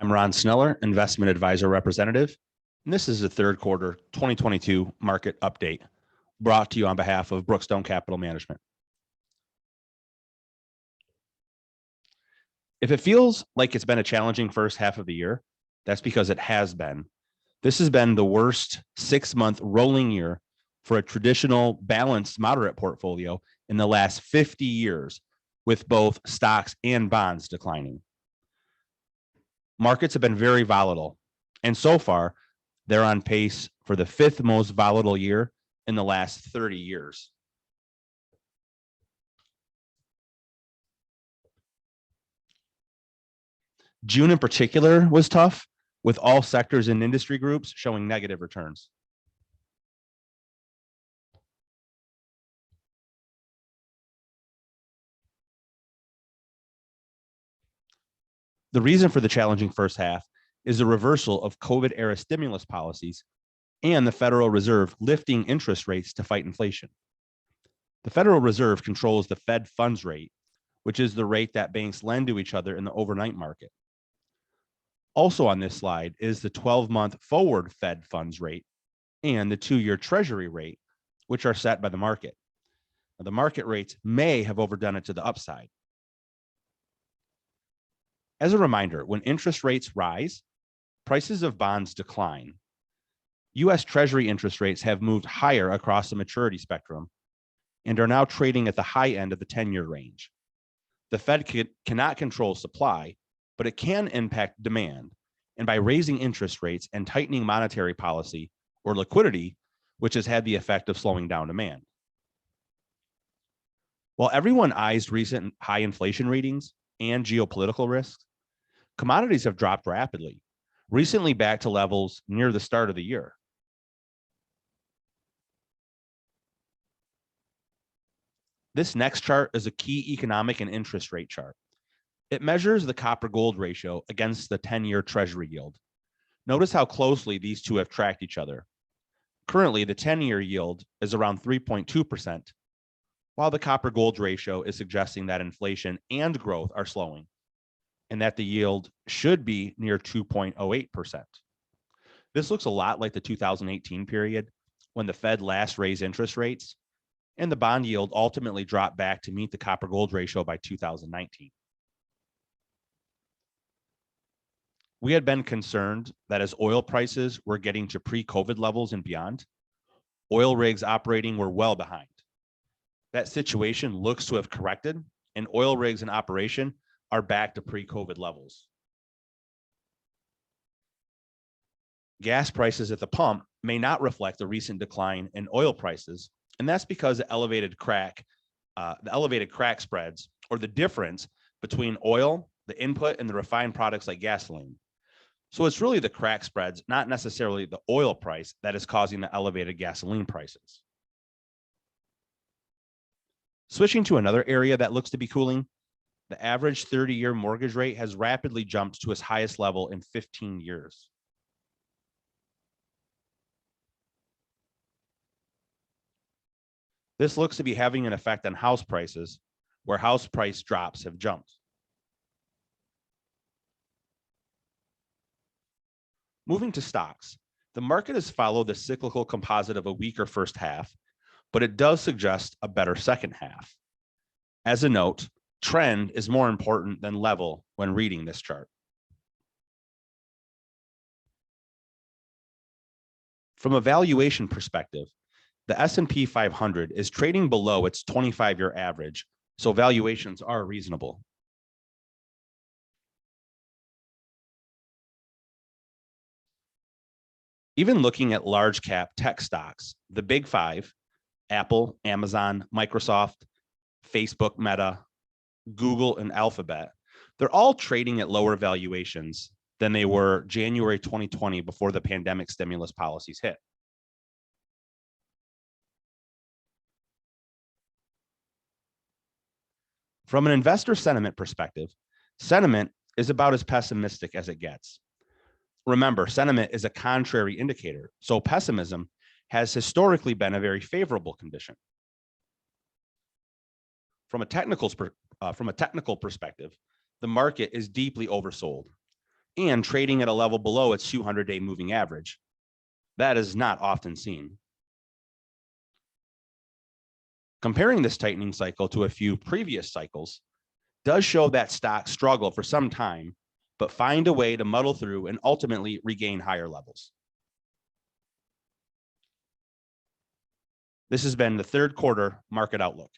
I'm Ron Sneller, Investment Advisor Representative, and this is the third quarter 2022 market update brought to you on behalf of Brookstone Capital Management. If it feels like it's been a challenging first half of the year, that's because it has been. This has been the worst 6-month rolling year for a traditional balanced moderate portfolio in the last 50 years, with both stocks and bonds declining. Markets have been very volatile, and so far, they're on pace for the 5th most volatile year in the last 30 years. June in particular was tough, with all sectors and industry groups showing negative returns. The reason for the challenging first half is the reversal of COVID-era stimulus policies and the Federal Reserve lifting interest rates to fight inflation. The Federal Reserve controls the Fed funds rate, which is the rate that banks lend to each other in the overnight market. Also on this slide is the 12-month forward Fed funds rate and the 2-year Treasury rate, which are set by the market. Now, the market rates may have overdone it to the upside. As a reminder, when interest rates rise, prices of bonds decline. U.S. Treasury interest rates have moved higher across the maturity spectrum and are now trading at the high end of the 10-year range. The Fed cannot control supply, but it can impact demand, and by raising interest rates and tightening monetary policy or liquidity, which has had the effect of slowing down demand. While everyone eyes recent high inflation readings and geopolitical risks, commodities have dropped rapidly, recently back to levels near the start of the year. This next chart is a key economic and interest rate chart. It measures the copper-gold ratio against the 10-year Treasury yield. Notice how closely these two have tracked each other. Currently, the 10-year yield is around 3.2%, while the copper-gold ratio is suggesting that inflation and growth are slowing, and that the yield should be near 2.08%. This looks a lot like the 2018 period when the Fed last raised interest rates, and the bond yield ultimately dropped back to meet the copper-gold ratio by 2019. We had been concerned that as oil prices were getting to pre-COVID levels and beyond, oil rigs operating were well behind. That situation looks to have corrected, and oil rigs in operation are back to pre-COVID levels. Gas prices at the pump may not reflect the recent decline in oil prices, and that's because the elevated crack spreads, or the difference between oil, the input, and the refined products like gasoline. So it's really the crack spreads, not necessarily the oil price, that is causing the elevated gasoline prices. Switching to another area that looks to be cooling, the average 30-year mortgage rate has rapidly jumped to its highest level in 15 years. This looks to be having an effect on house prices, where house price drops have jumped. Moving to stocks, the market has followed the cyclical composite of a weaker first half, but it does suggest a better second half. As a note, trend is more important than level when reading this chart. From a valuation perspective, the S&P 500 is trading below its 25-year average, so valuations are reasonable. Even looking at large cap tech stocks, the big five, Apple, Amazon, Microsoft, Facebook, Meta, Google, and Alphabet, they're all trading at lower valuations than they were January 2020 before the pandemic stimulus policies hit. From an investor sentiment perspective, sentiment is about as pessimistic as it gets. Remember, sentiment is a contrary indicator, so pessimism has historically been a very favorable condition. From a technical perspective, the market is deeply oversold. and trading at a level below its 200-day moving average. That is not often seen. Comparing this tightening cycle to a few previous cycles does show that stocks struggle for some time, but find a way to muddle through and ultimately regain higher levels. This has been the third quarter market outlook.